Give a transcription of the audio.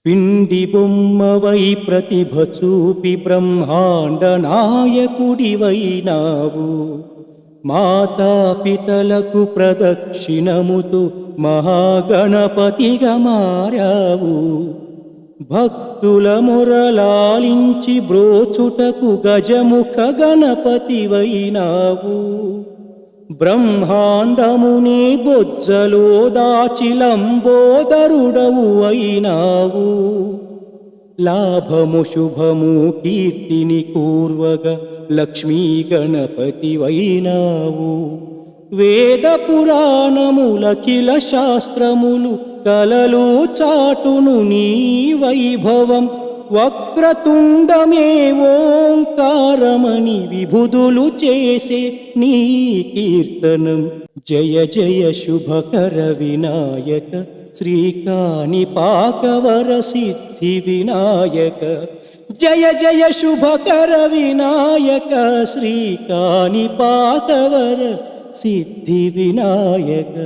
పిండి బొమ్మవై ప్రతిభ చూపి బ్రహ్మాండ నాయకుడివైనావు. మాతాపితలకు ప్రదక్షిణముతు మహాగణపతిగా మారావు. భక్తుల మొరలాలించి బ్రోచుటకు గజముఖ గణపతివైనావు. బ్రహ్మాండముని బొజ్జలో దాచి లంబోదరుడవు అయినావు. లాభము శుభము కీర్తిని కూర్వగా లక్ష్మీ గణపతివైనావు. వేద పురాణములఖిల శాస్త్రములు కలలు చాటును నీ వైభవం. వక్రతుండమే ఓంకారమణి విభుదులు చేసే నీ కీర్తనం. జయ జయ శుభకర వినాయక శ్రీకాణిపాకవర సిద్ధి వినాయక. జయ జయ శుభకర వినాయక శ్రీకాణిపాకవర సిద్ధి వినాయక.